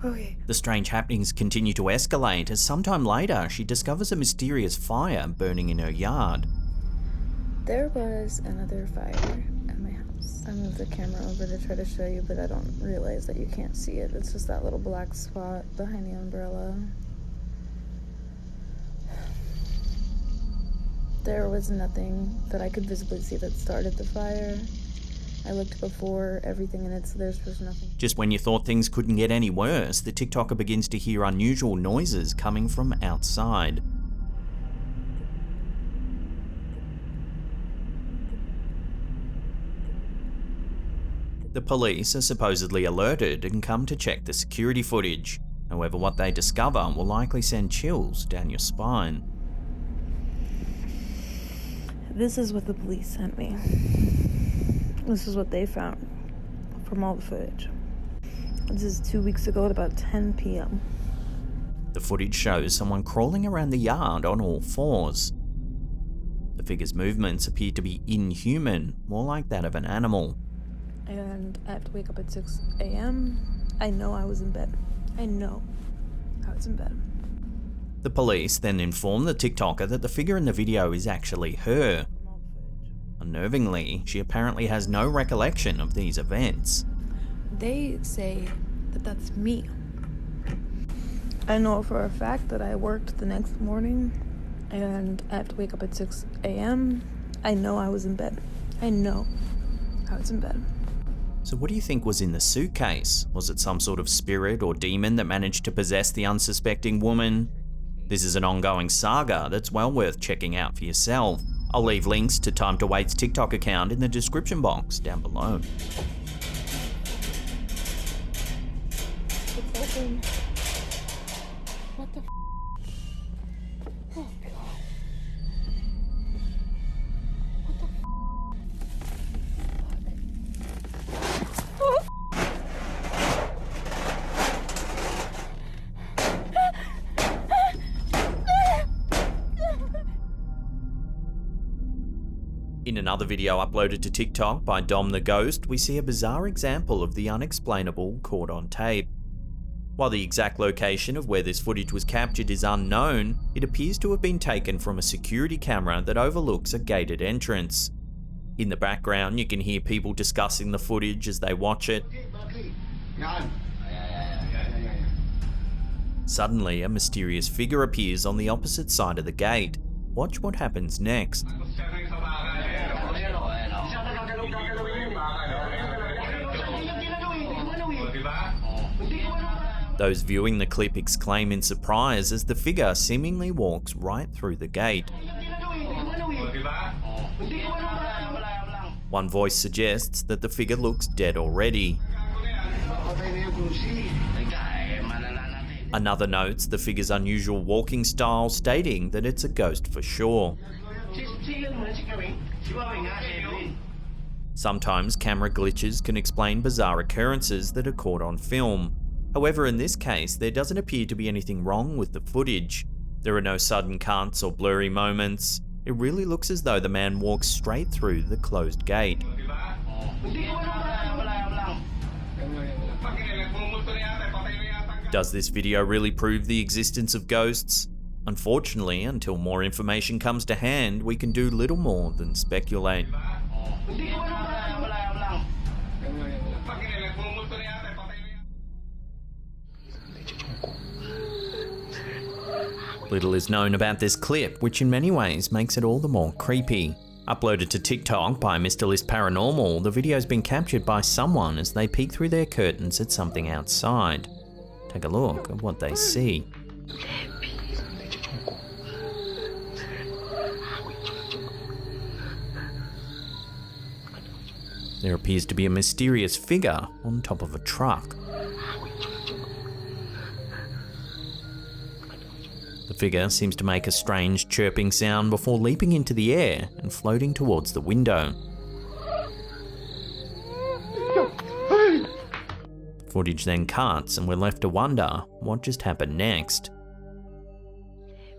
Okay. The strange happenings continue to escalate as sometime later she discovers a mysterious fire burning in her yard. There was another fire at my house. I moved the camera over to try to show you, but I don't realize that you can't see it. It's just that little black spot behind the umbrella. There was nothing that I could visibly see that started the fire. I looked before everything in it, so there's just nothing. Just when you thought things couldn't get any worse, the TikToker begins to hear unusual noises coming from outside. The police are supposedly alerted and come to check the security footage. However, what they discover will likely send chills down your spine. This is what the police sent me. This is what they found from all the footage. This is 2 weeks ago at about 10 p.m. The footage shows someone crawling around the yard on all fours. The figure's movements appear to be inhuman, more like that of an animal. And I have to wake up at 6 a.m. I know I was in bed. I know I was in bed. The police then inform the TikToker that the figure in the video is actually her. Unnervingly, she apparently has no recollection of these events. They say that that's me. I know for a fact that I worked the next morning and I have to wake up at 6 a.m. I know I was in bed. I know I was in bed. So what do you think was in the suitcase? Was it some sort of spirit or demon that managed to possess the unsuspecting woman? This is an ongoing saga that's well worth checking out for yourself. I'll leave links to Time to Wait's TikTok account in the description box down below. It's open. What the f? Oh god. What the f? Oh. In another video uploaded to TikTok by Dom the Ghost, we see a bizarre example of the unexplainable caught on tape. While the exact location of where this footage was captured is unknown, it appears to have been taken from a security camera that overlooks a gated entrance. In the background, you can hear people discussing the footage as they watch it. Suddenly, a mysterious figure appears on the opposite side of the gate. Watch what happens next. Those viewing the clip exclaim in surprise as the figure seemingly walks right through the gate. One voice suggests that the figure looks dead already. Another notes the figure's unusual walking style, stating that it's a ghost for sure. Sometimes camera glitches can explain bizarre occurrences that are caught on film. However, in this case, there doesn't appear to be anything wrong with the footage. There are no sudden cuts or blurry moments. It really looks as though the man walks straight through the closed gate. Does this video really prove the existence of ghosts? Unfortunately, until more information comes to hand, we can do little more than speculate. Little is known about this clip, which in many ways makes it all the more creepy. Uploaded to TikTok by Mr. List Paranormal, the video's been captured by someone as they peek through their curtains at something outside. Take a look at what they see. There appears to be a mysterious figure on top of a truck. The figure seems to make a strange chirping sound before leaping into the air and floating towards the window. Footage then cuts and we're left to wonder what just happened next.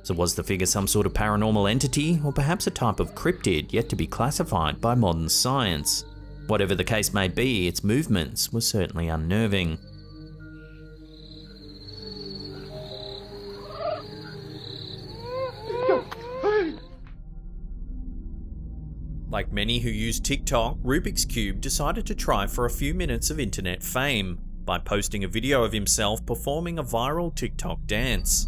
So was the figure some sort of paranormal entity, or perhaps a type of cryptid yet to be classified by modern science? Whatever the case may be, its movements were certainly unnerving. Like many who use TikTok, Rubik's Cube decided to try for a few minutes of internet fame by posting a video of himself performing a viral TikTok dance.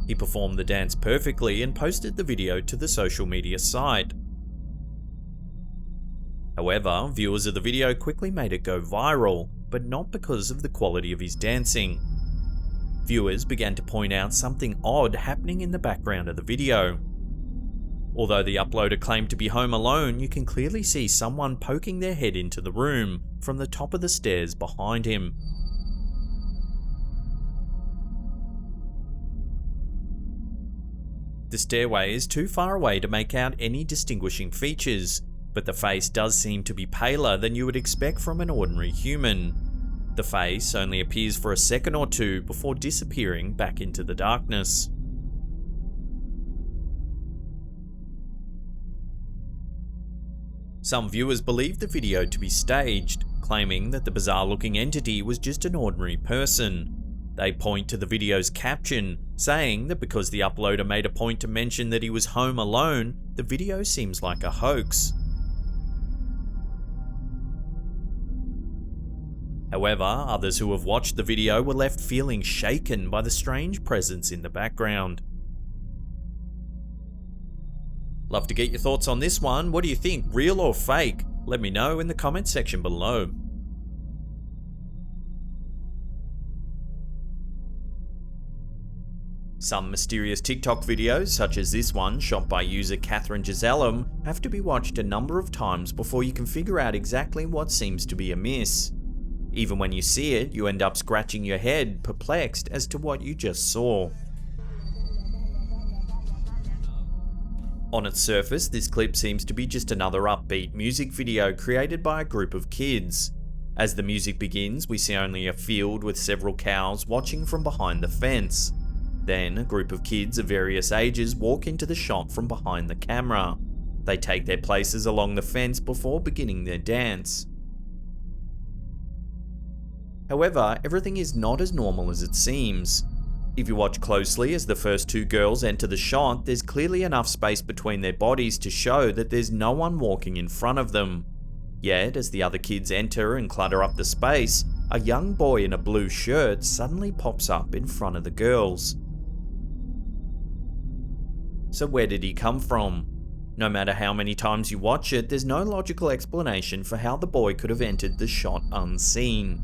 He performed the dance perfectly and posted the video to the social media site. However, viewers of the video quickly made it go viral, but not because of the quality of his dancing. Viewers began to point out something odd happening in the background of the video. Although the uploader claimed to be home alone, you can clearly see someone poking their head into the room from the top of the stairs behind him. The stairway is too far away to make out any distinguishing features, but the face does seem to be paler than you would expect from an ordinary human. The face only appears for a second or two before disappearing back into the darkness. Some viewers believed the video to be staged, claiming that the bizarre-looking entity was just an ordinary person. They point to the video's caption, saying that because the uploader made a point to mention that he was home alone, the video seems like a hoax. However, others who have watched the video were left feeling shaken by the strange presence in the background. Love to get your thoughts on this one. What do you think, real or fake? Let me know in the comments section below. Some mysterious TikTok videos, such as this one shot by user Catherine Gisellum, have to be watched a number of times before you can figure out exactly what seems to be amiss. Even when you see it, you end up scratching your head, perplexed as to what you just saw. On its surface, this clip seems to be just another upbeat music video created by a group of kids. As the music begins, we see only a field with several cows watching from behind the fence. Then, a group of kids of various ages walk into the shot from behind the camera. They take their places along the fence before beginning their dance. However, everything is not as normal as it seems. If you watch closely as the first two girls enter the shot, there's clearly enough space between their bodies to show that there's no one walking in front of them. Yet, as the other kids enter and clutter up the space, a young boy in a blue shirt suddenly pops up in front of the girls. So where did he come from? No matter how many times you watch it, there's no logical explanation for how the boy could have entered the shot unseen.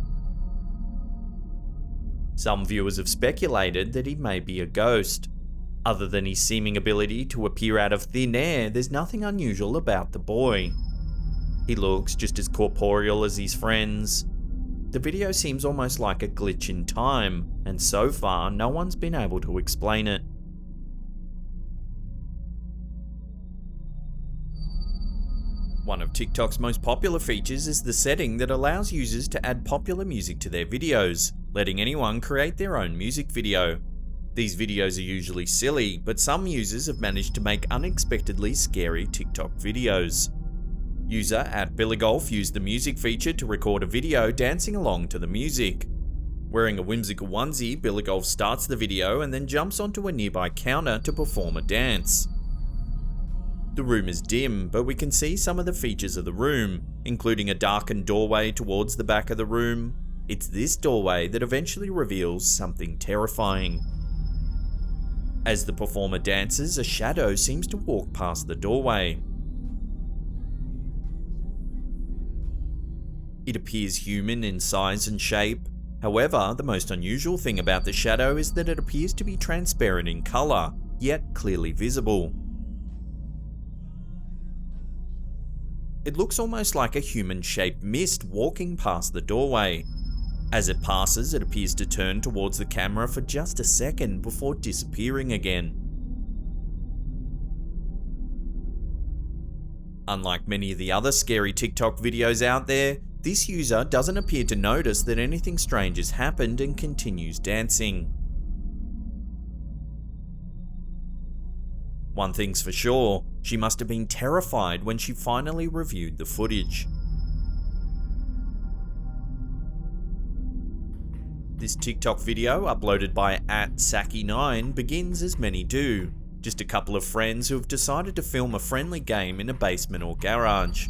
Some viewers have speculated that he may be a ghost. Other than his seeming ability to appear out of thin air, there's nothing unusual about the boy. He looks just as corporeal as his friends. The video seems almost like a glitch in time, and so far no one's been able to explain it. One of TikTok's most popular features is the setting that allows users to add popular music to their videos, letting anyone create their own music video. These videos are usually silly, but some users have managed to make unexpectedly scary TikTok videos. User @BillyGolf used the music feature to record a video dancing along to the music. Wearing a whimsical onesie, BillyGolf starts the video and then jumps onto a nearby counter to perform a dance. The room is dim, but we can see some of the features of the room, including a darkened doorway towards the back of the room. It's this doorway that eventually reveals something terrifying. As the performer dances, a shadow seems to walk past the doorway. It appears human in size and shape. However, the most unusual thing about the shadow is that it appears to be transparent in color, yet clearly visible. It looks almost like a human-shaped mist walking past the doorway. As it passes, it appears to turn towards the camera for just a second before disappearing again. Unlike many of the other scary TikTok videos out there, this user doesn't appear to notice that anything strange has happened and continues dancing. One thing's for sure, she must have been terrified when she finally reviewed the footage. This TikTok video, uploaded by @Saki9, begins as many do. Just a couple of friends who have decided to film a friendly game in a basement or garage.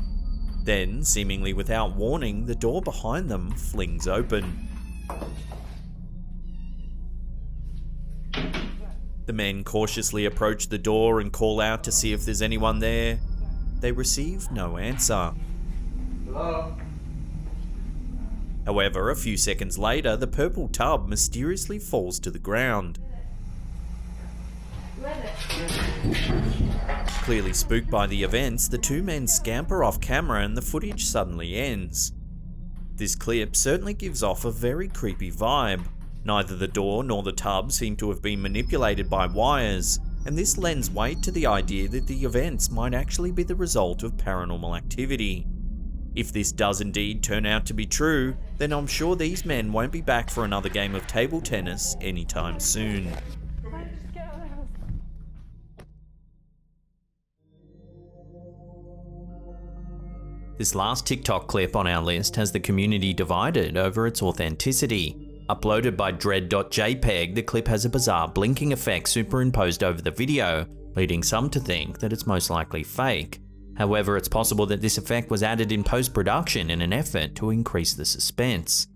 Then, seemingly without warning, the door behind them flings open. The men cautiously approach the door and call out to see if there's anyone there. They receive no answer. Hello? However, a few seconds later, the purple tub mysteriously falls to the ground. Clearly spooked by the events, the two men scamper off camera and the footage suddenly ends. This clip certainly gives off a very creepy vibe. Neither the door nor the tub seem to have been manipulated by wires, and this lends weight to the idea that the events might actually be the result of paranormal activity. If this does indeed turn out to be true, then I'm sure these men won't be back for another game of table tennis anytime soon. This last TikTok clip on our list has the community divided over its authenticity. Uploaded by dread.jpg, the clip has a bizarre blinking effect superimposed over the video, leading some to think that it's most likely fake. However, it's possible that this effect was added in post-production in an effort to increase the suspense.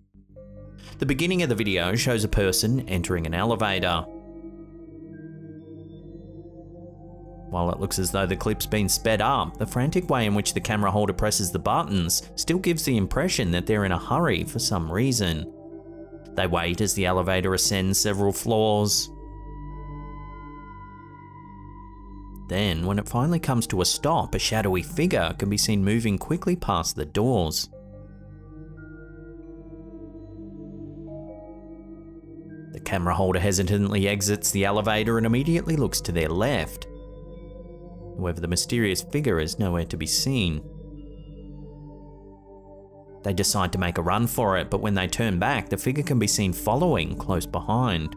The beginning of the video shows a person entering an elevator. While it looks as though the clip's been sped up, the frantic way in which the camera holder presses the buttons still gives the impression that they're in a hurry for some reason. They wait as the elevator ascends several floors. Then, when it finally comes to a stop, a shadowy figure can be seen moving quickly past the doors. The camera holder hesitantly exits the elevator and immediately looks to their left. However, the mysterious figure is nowhere to be seen. They decide to make a run for it, but when they turn back, the figure can be seen following close behind.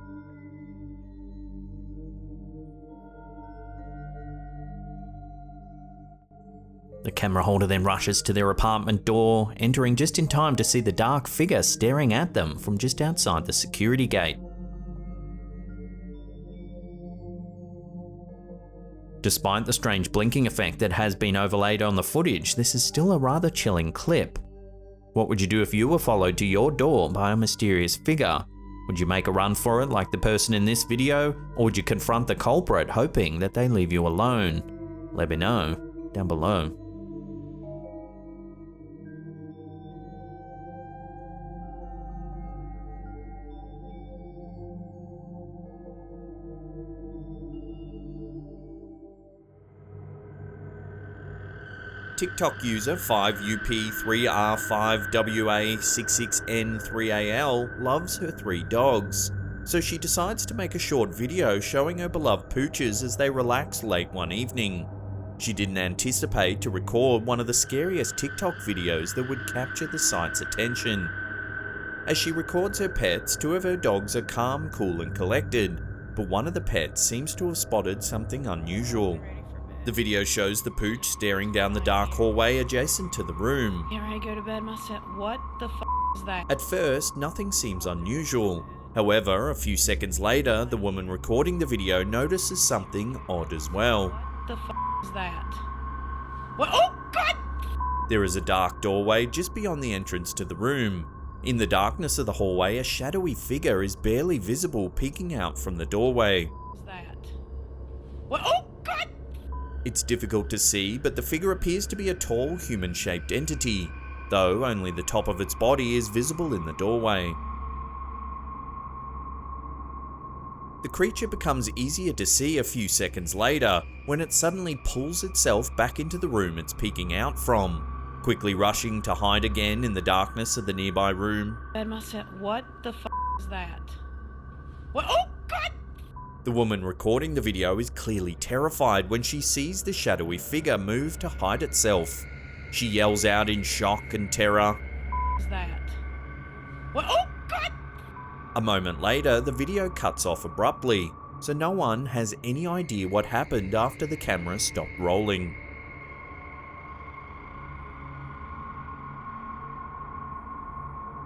The camera holder then rushes to their apartment door, entering just in time to see the dark figure staring at them from just outside the security gate. Despite the strange blinking effect that has been overlaid on the footage, this is still a rather chilling clip. What would you do if you were followed to your door by a mysterious figure? Would you make a run for it like the person in this video, or would you confront the culprit hoping that they leave you alone? Let me know down below. TikTok user 5UP3R5WA66N3AL loves her 3 dogs, so she decides to make a short video showing her beloved pooches as they relax late one evening. She didn't anticipate to record one of the scariest TikTok videos that would capture the site's attention. As she records her pets, 2 of her dogs are calm, cool and collected, but one of the pets seems to have spotted something unusual. The video shows the pooch staring down the dark hallway adjacent to the room. Here I go to bed myself. What the f is that? At first, nothing seems unusual. However, a few seconds later, the woman recording the video notices something odd as well. What the f is that? What? Oh, God! There is a dark doorway just beyond the entrance to the room. In the darkness of the hallway, a shadowy figure is barely visible peeking out from the doorway. What is that? What? Oh, God! It's difficult to see, but the figure appears to be a tall, human-shaped entity, though only the top of its body is visible in the doorway. The creature becomes easier to see a few seconds later, when it suddenly pulls itself back into the room it's peeking out from, quickly rushing to hide again in the darkness of the nearby room. What the f is that? What? Oh, God! The woman recording the video is clearly terrified when she sees the shadowy figure move to hide itself. She yells out in shock and terror. What is that? What? Oh, God! A moment later, the video cuts off abruptly, so no one has any idea what happened after the camera stopped rolling.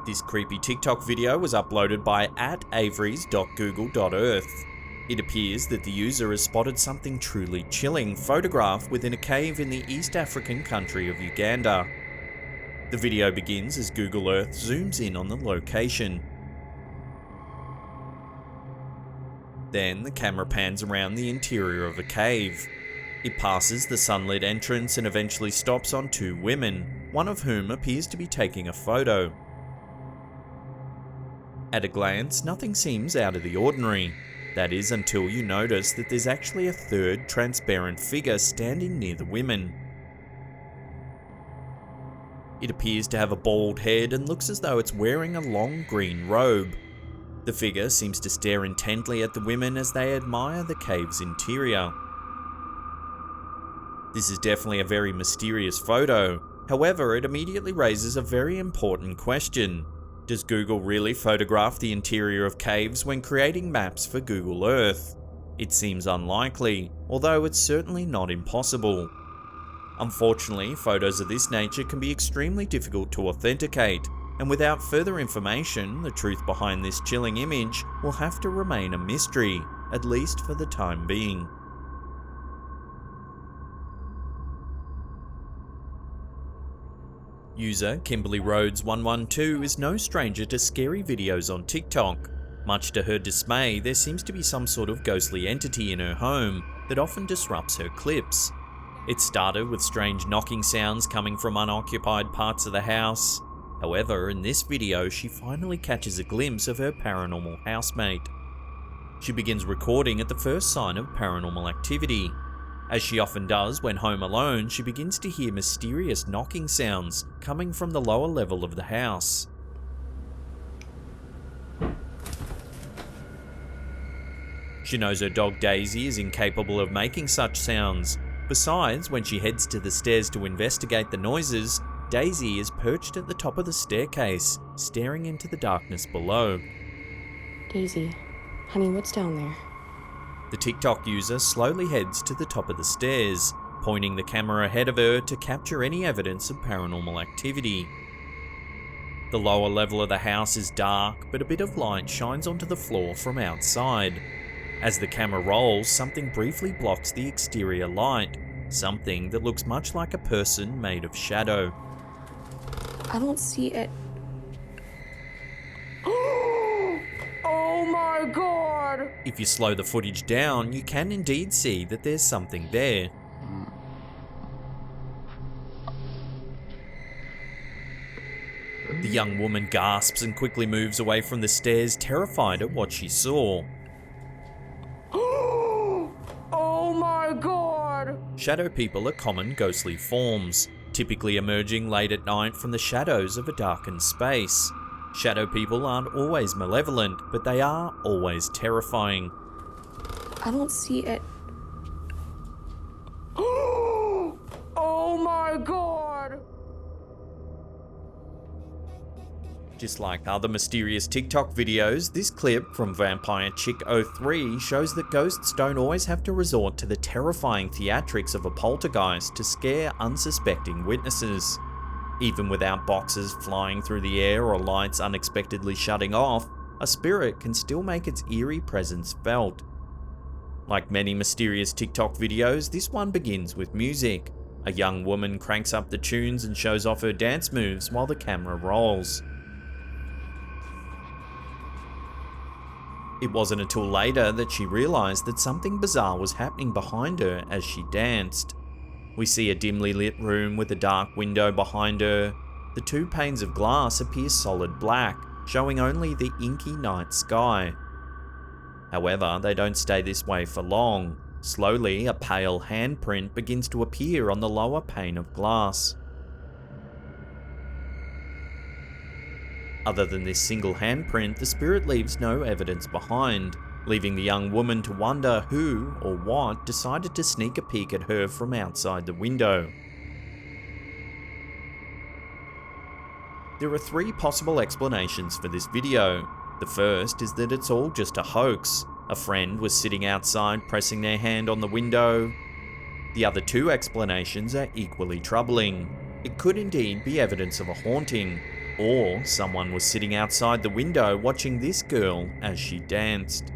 This creepy TikTok video was uploaded by @averys.google.earth. It appears that the user has spotted something truly chilling photographed within a cave in the East African country of Uganda. The video begins as Google Earth zooms in on the location. Then the camera pans around the interior of a cave. It passes the sunlit entrance and eventually stops on 2 women, one of whom appears to be taking a photo. At a glance, nothing seems out of the ordinary. That is until you notice that there's actually a 3rd transparent figure standing near the women. It appears to have a bald head and looks as though it's wearing a long green robe. The figure seems to stare intently at the women as they admire the cave's interior. This is definitely a very mysterious photo. However, it immediately raises a very important question. Does Google really photograph the interior of caves when creating maps for Google Earth? It seems unlikely, although it's certainly not impossible. Unfortunately, photos of this nature can be extremely difficult to authenticate, and without further information, the truth behind this chilling image will have to remain a mystery, at least for the time being. User Kimberly Rhodes 112 is no stranger to scary videos on TikTok. Much to her dismay, there seems to be some sort of ghostly entity in her home that often disrupts her clips. It started with strange knocking sounds coming from unoccupied parts of the house. However, in this video, she finally catches a glimpse of her paranormal housemate. She begins recording at the first sign of paranormal activity. As she often does when home alone, she begins to hear mysterious knocking sounds coming from the lower level of the house. She knows her dog Daisy is incapable of making such sounds. Besides, when she heads to the stairs to investigate the noises, Daisy is perched at the top of the staircase, staring into the darkness below. Daisy, honey, what's down there? The TikTok user slowly heads to the top of the stairs, pointing the camera ahead of her to capture any evidence of paranormal activity. The lower level of the house is dark, but a bit of light shines onto the floor from outside. As the camera rolls, something briefly blocks the exterior light, something that looks much like a person made of shadow. I don't see it. Oh my god! If you slow the footage down, you can indeed see that there's something there. The young woman gasps and quickly moves away from the stairs, terrified at what she saw. Oh my god! Shadow people are common ghostly forms, typically emerging late at night from the shadows of a darkened space. Shadow people aren't always malevolent, but they are always terrifying. I don't see it. Oh my god! Just like other mysterious TikTok videos, this clip from Vampire Chick 03 shows that ghosts don't always have to resort to the terrifying theatrics of a poltergeist to scare unsuspecting witnesses. Even without boxes flying through the air or lights unexpectedly shutting off, a spirit can still make its eerie presence felt. Like many mysterious TikTok videos, this one begins with music. A young woman cranks up the tunes and shows off her dance moves while the camera rolls. It wasn't until later that she realised that something bizarre was happening behind her as she danced. We see a dimly lit room with a dark window behind her. The two panes of glass appear solid black, showing only the inky night sky. However, they don't stay this way for long. Slowly, a pale handprint begins to appear on the lower pane of glass. Other than this single handprint, the spirit leaves no evidence behind, leaving the young woman to wonder who or what decided to sneak a peek at her from outside the window. There are three possible explanations for this video. The first is that it's all just a hoax. A friend was sitting outside pressing their hand on the window. The other two explanations are equally troubling. It could indeed be evidence of a haunting, or someone was sitting outside the window watching this girl as she danced.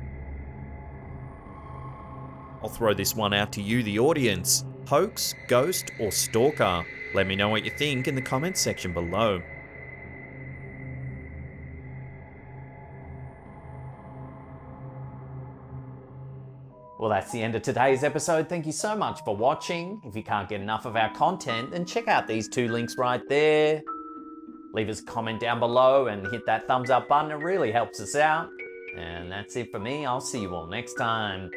I'll throw this one out to you, the audience. Hoax, ghost, or stalker? Let me know what you think in the comments section below. Well, that's the end of today's episode. Thank you so much for watching. If you can't get enough of our content, then check out these two links right there. Leave us a comment down below and hit that thumbs up button. It really helps us out. And that's it for me. I'll see you all next time.